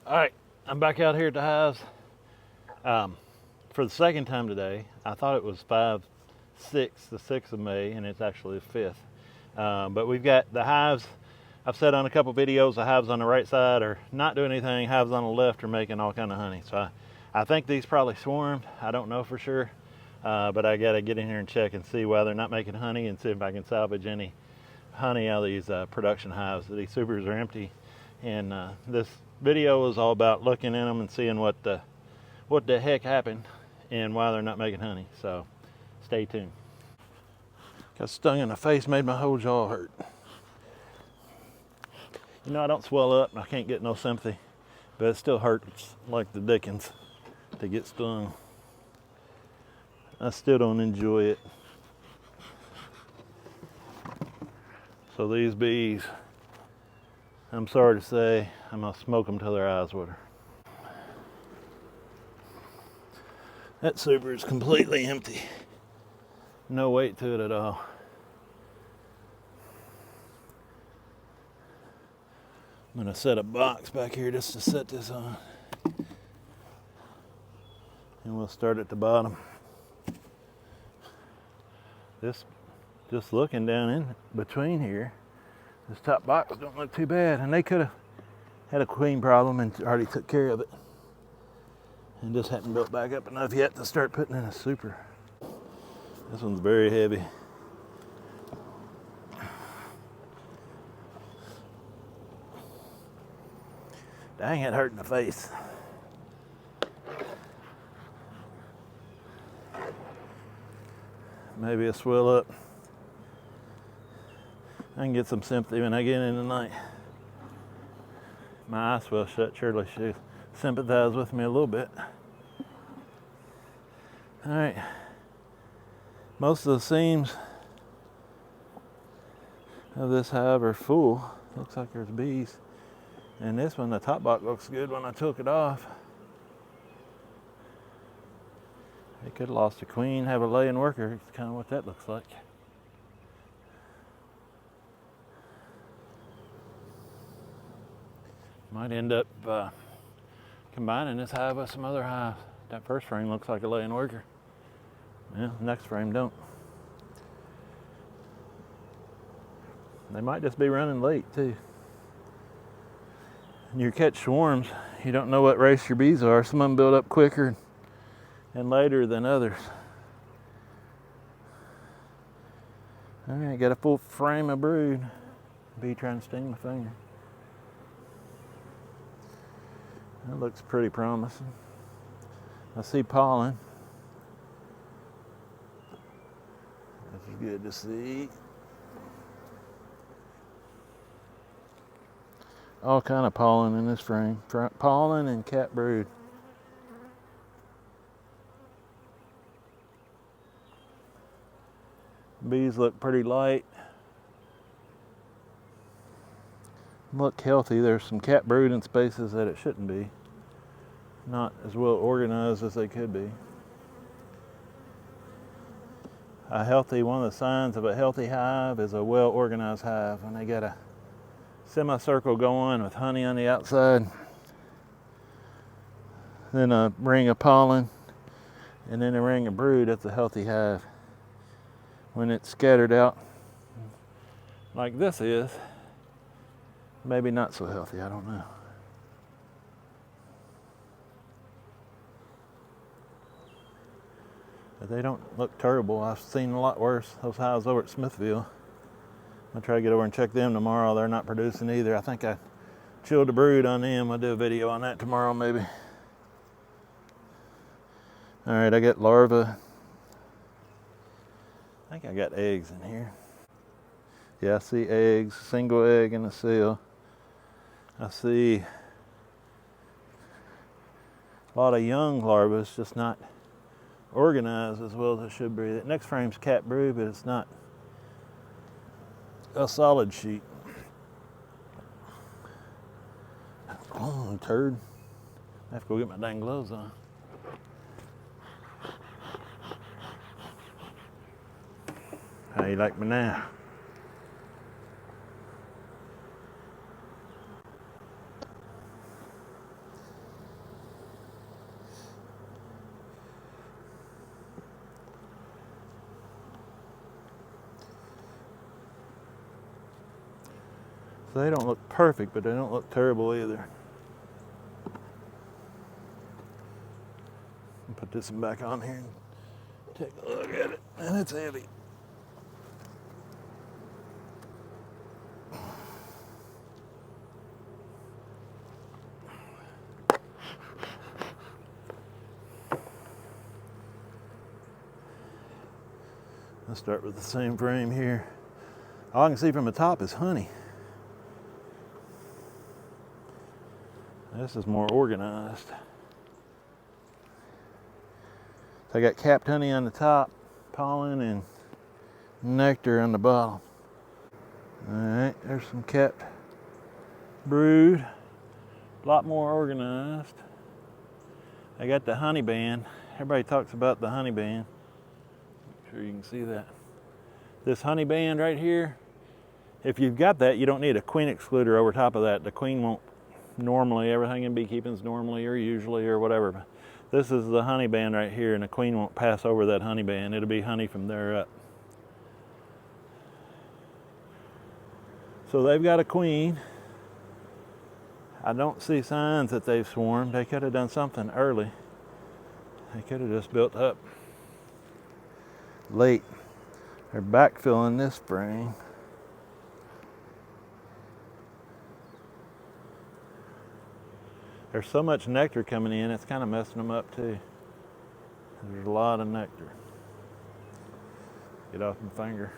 All right, I'm back out here at the hives for the second time today. I thought it was the 6th of May, and it's actually the 5th. But we've got the hives. I've said on a couple videos, the hives on the right side are not doing anything. Hives on the left are making all kind of honey. So I think these probably swarmed. I don't know for sure, but I got to get in here and check and see why they're not making honey and see if I can salvage any honey out of these production hives. These supers are empty, and this video is all about looking in them and seeing what the heck happened and why they're not making honey. So stay tuned. Got stung in the face, made my whole jaw hurt. You know, I don't swell up and I can't get no sympathy, but it still hurts like the dickens to get stung. I still don't enjoy it. So these bees, I'm sorry to say, I'm gonna smoke them till their eyes water. That super is completely empty. No weight to it at all. I'm gonna set a box back here just to set this on. And we'll start at the bottom. Just looking down in between here, this top box don't look too bad, and they could have had a queen problem and already took care of it, and just hadn't built back up enough yet to start putting in a super. This one's very heavy. Dang, it hurt in the face. Maybe a swell up. I can get some sympathy when I get in tonight. My eyes swell shut. Surely she sympathize with me a little bit. All right. Most of the seams of this hive are full. Looks like there's bees. And this one, the top box looks good when I took it off. They could have lost a queen, have a laying worker. It's kind of what that looks like. Might end up combining this hive with some other hives. That first frame looks like a laying worker. Yeah, the next frame don't. They might just be running late too. When you catch swarms, you don't know what race your bees are. Some of them build up quicker and later than others. All right, got a full frame of brood. Bee trying to sting my finger. That looks pretty promising. I see pollen. That's good to see. All kind of pollen in this frame. Pollen and cat brood. Bees look pretty light. Look healthy. There's some cat brood in spaces that it shouldn't be. Not as well organized as they could be. One of the signs of a healthy hive is a well organized hive. When they got a semicircle going with honey on the outside, then a ring of pollen, and then a ring of brood, that's a healthy hive. When it's scattered out like this is, maybe not so healthy, I don't know. But they don't look terrible. I've seen a lot worse. Those hives over at Smithville. I'll try to get over and check them tomorrow. They're not producing either. I think I chilled the brood on them. I'll do a video on that tomorrow maybe. All right, I got larvae. I think I got eggs in here. Yeah, I see eggs, single egg in the cell. I see a lot of young larvae. It's just not organized as well as it should be. That next frame's cat brood, but it's not a solid sheet. Oh, turd. I have to go get my dang gloves on. How you like me now? So they don't look perfect, but they don't look terrible either. I'll put this one back on here and take a look at it. And it's heavy. I'll start with the same frame here. All I can see from the top is honey. This is more organized. So I got capped honey on the top, pollen and nectar on the bottom. All right, there's some capped brood. A lot more organized. I got the honey band. Everybody talks about the honey band. Make sure you can see that. This honey band right here, if you've got that, you don't need a queen excluder over top of that. The queen won't normally, everything in beekeeping is normally or usually or whatever. But this is the honey band right here, and the queen won't pass over that honey band. It'll be honey from there up. So they've got a queen. I don't see signs that they've swarmed. They could have done something early. They could have just built up late. They're backfilling this spring. There's so much nectar coming in, it's kind of messing them up too. There's a lot of nectar. Get off my finger.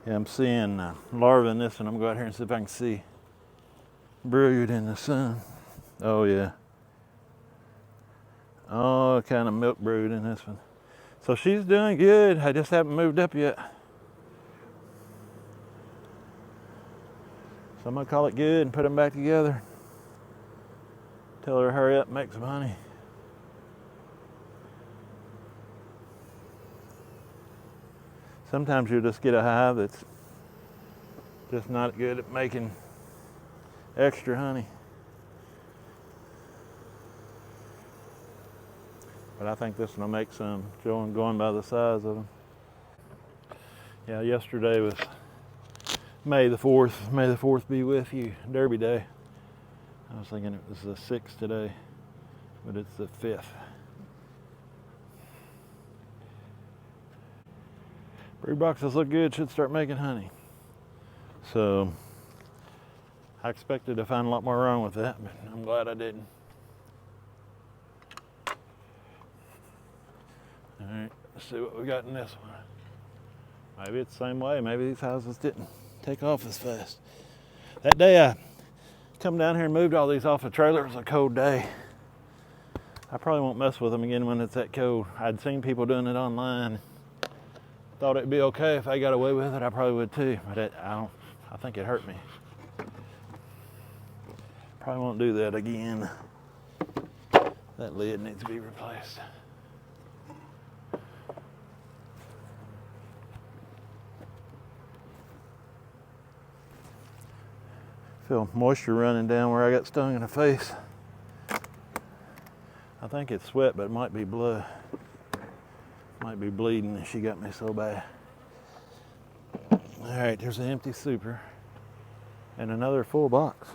Yeah, I'm seeing larvae in this one. I'm going to go out here and see if I can see brood in the sun. Oh yeah. Oh, kind of milk brood in this one. So she's doing good. I just haven't moved up yet. So I'm going to call it good and put them back together. Tell her to hurry up and make some honey. Sometimes you'll just get a hive that's just not good at making extra honey. But I think this one will make some, going by the size of them. Yeah, yesterday was May the 4th. May the 4th be with you, Derby Day. I was thinking it was the 6th today, but it's the 5th. Brood boxes look good, should start making honey. So I expected to find a lot more wrong with that, but I'm glad I didn't. All right, let's see what we got in this one. Maybe it's the same way. Maybe these houses didn't take off as fast. That day I come down here and moved all these off the trailer. It was a cold day. I probably won't mess with them again when it's that cold. I'd seen people doing it online. Thought it'd be okay if I got away with it. I probably would too, but I think it hurt me. Probably won't do that again. That lid needs to be replaced. Feel moisture running down where I got stung in the face. I think it's sweat, but it might be blood. Might be bleeding. She got me so bad. All right, there's an empty super and another full box.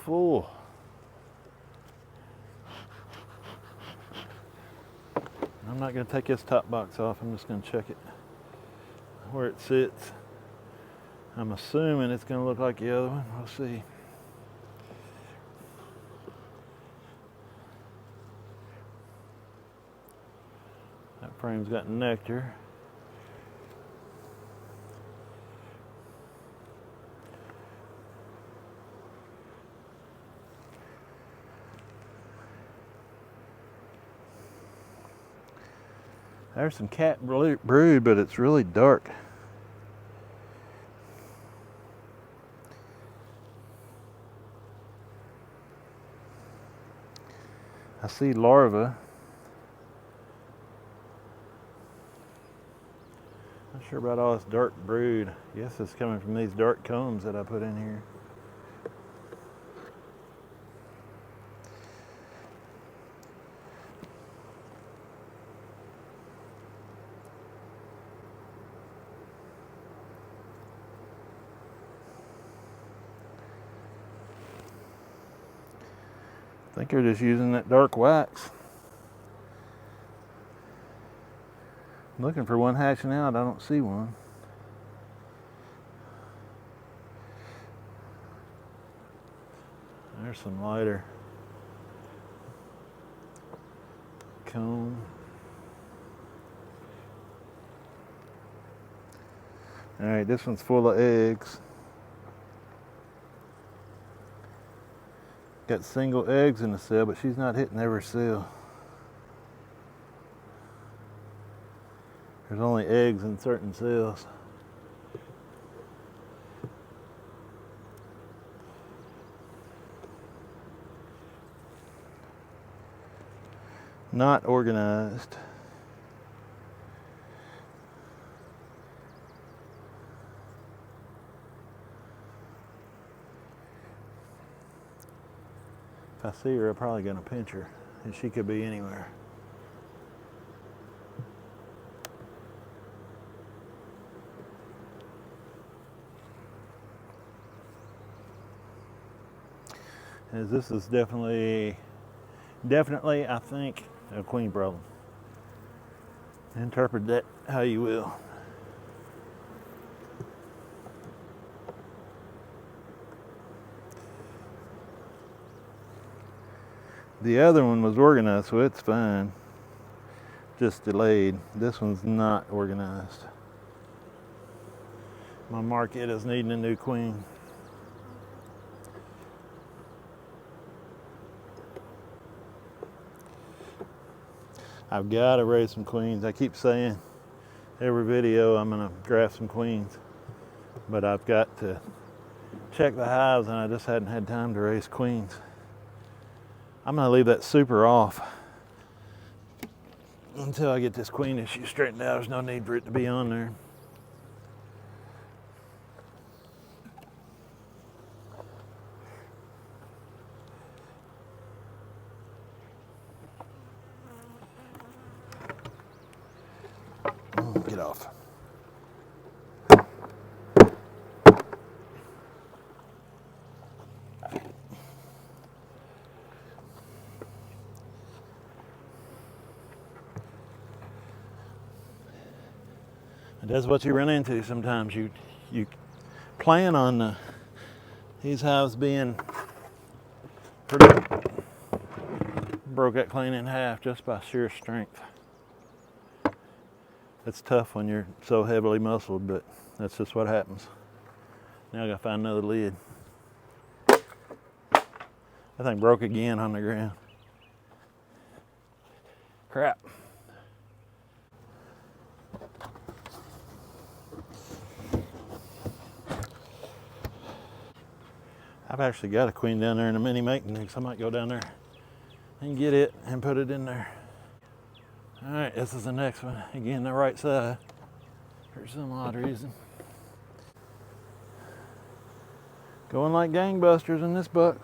Full. I'm not going to take this top box off. I'm just going to check it where it sits. I'm assuming it's going to look like the other one. We'll see. That frame's got nectar. There's some cat brood, but it's really dark. I see larvae. sure about all this dark brood. I guess it's coming from these dark combs that I put in here. I think they're just using that dark wax. I'm looking for one hatching out. I don't see one. There's some lighter comb. All right, this one's full of eggs. Got single eggs in the cell, but she's not hitting every cell. There's only eggs in certain cells. Not organized. If I see her, I'm probably gonna pinch her, and she could be anywhere. As this is definitely, I think, a queen problem. Interpret that how you will. The other one was organized, so it's fine. Just delayed. This one's not organized. My mark it as needing a new queen. I've got to raise some queens. I keep saying every video I'm going to graft some queens, but I've got to check the hives and I just hadn't had time to raise queens. I'm going to leave that super off until I get this queen issue straightened out. There's no need for it to be on there. Get off. And that's what you run into sometimes. You plan on these hives being pretty, broke that clean in half just by sheer strength. It's tough when you're so heavily muscled, but that's just what happens. Now I gotta find another lid. That thing broke again on the ground. Crap. I've actually got a queen down there in a mini mating thing, so I might go down there and get it and put it in there. All right, this is the next one. Again, the right side, for some odd reason. Going like gangbusters in this box.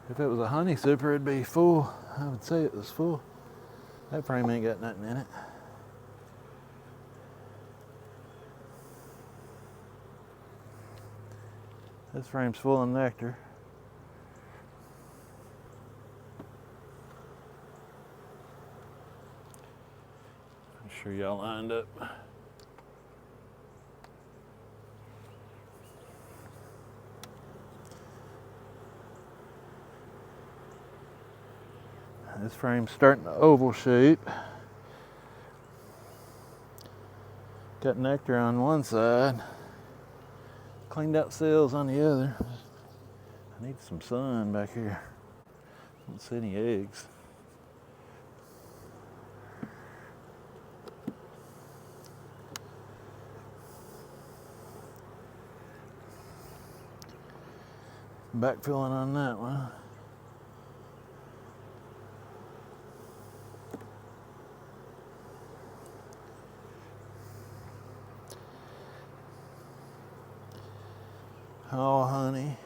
If it was a honey super, it'd be full. I would say it was full. That frame ain't got nothing in it. This frame's full of nectar. I'm sure y'all lined up. This frame's starting to oval shape. Got nectar on one side. Cleaned out cells on the other. I need some sun back here. Don't see any eggs. Backfilling on that one. all honey.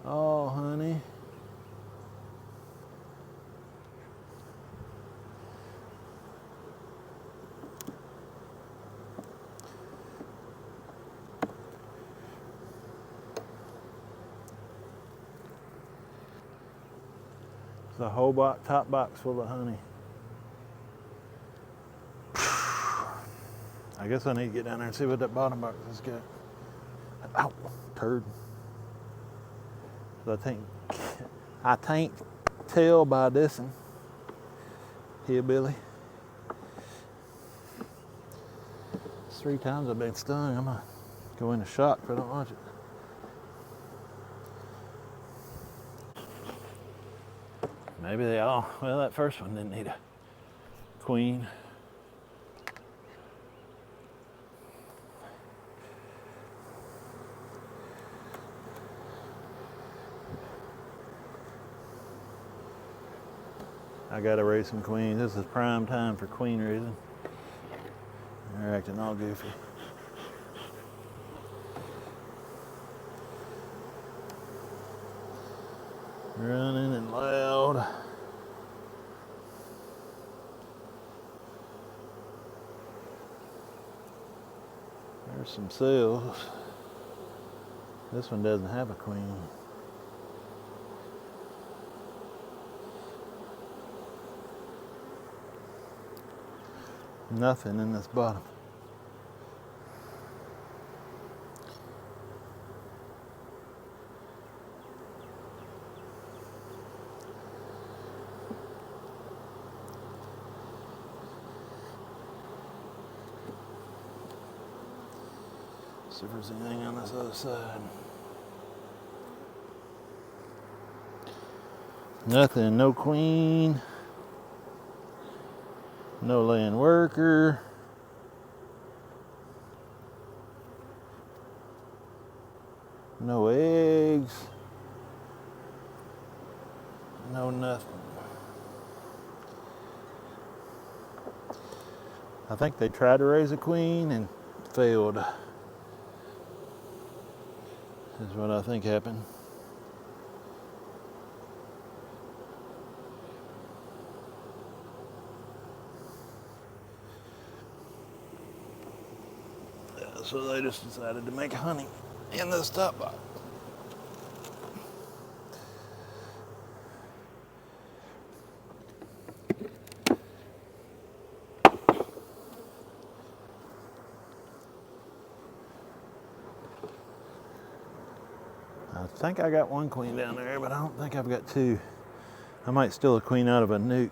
All honey. It's a whole top box full of honey. I guess I need to get down there and see what that bottom box has got. Ow, turd. So I can't tell by this one. Hillbilly. It's 3 times I've been stung. I'm gonna go into shock if I don't watch it. Maybe they all, well, that first one didn't need a queen. I gotta raise some queens. This is prime time for queen raising. They're acting all goofy. Running and loud. There's some cells. This one doesn't have a queen. Nothing in this bottom. See if there's anything on this other side. Nothing, no queen. No laying worker. No eggs. No nothing. I think they tried to raise a queen and failed. Is what I think happened. So they just decided to make honey in this top box. I think I got 1 queen down there, but I don't think I've got 2. I might steal a queen out of a nuke.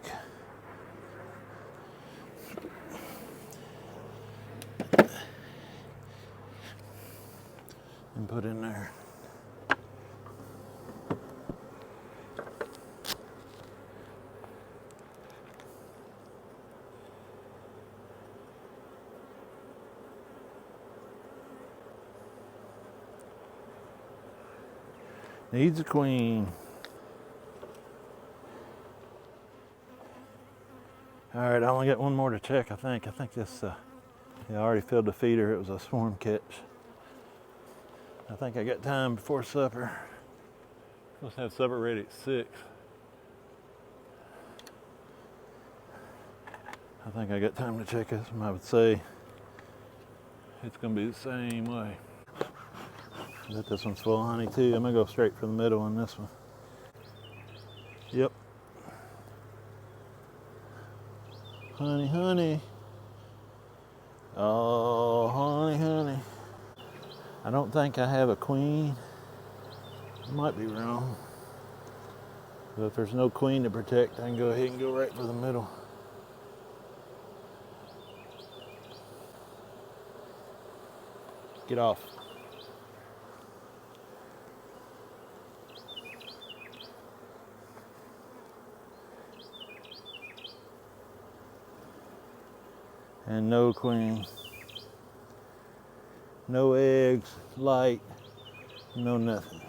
And put in there. Needs a queen. All right, I only got 1 more to check, I think. I think this, yeah, I already filled the feeder. It was a swarm catch. I think I got time before supper. Supposed to have supper ready at 6. I think I got time to check this one. I would say it's gonna be the same way. I bet this one's full of honey too. I'm gonna go straight for the middle on this one. Yep. Honey, honey. Oh, honey, honey. I don't think I have a queen. I might be wrong. But if there's no queen to protect, I can go ahead and go right for the middle. Get off. And no queen. No eggs, light, no nothing.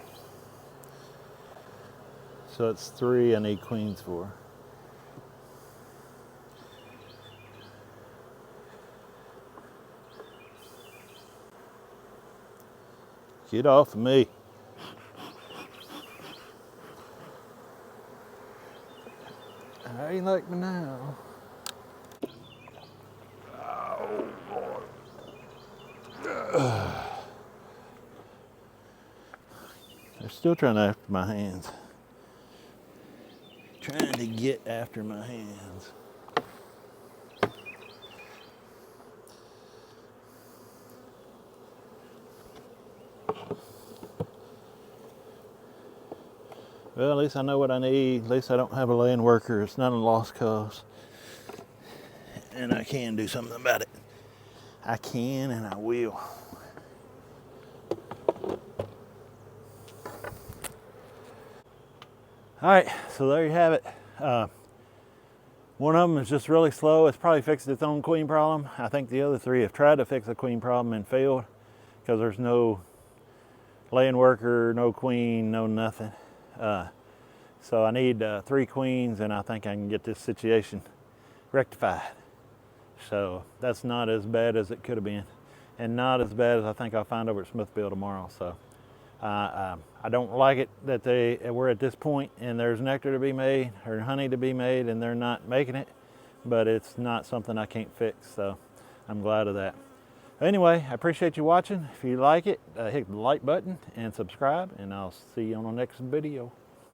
So it's 3 I need queens for. Get off of me. How you like me now? Oh, Lord. They're still trying to after my hands. Trying to get after my hands. Well, at least I know what I need. At least I don't have a laying worker. It's not a lost cause. And I can do something about it. I can and I will. All right, so there you have it. One of them is just really slow. It's probably fixed its own queen problem. I think the other three have tried to fix a queen problem and failed because there's no laying worker, no queen, no nothing. So I need 3 queens, and I think I can get this situation rectified. So that's not as bad as it could have been, and not as bad as I think I'll find over at Smithville tomorrow. So I don't like it that we're at this point and there's nectar to be made or honey to be made and they're not making it, but it's not something I can't fix. So I'm glad of that. Anyway, I appreciate you watching. If you like it, hit the like button and subscribe, and I'll see you on the next video.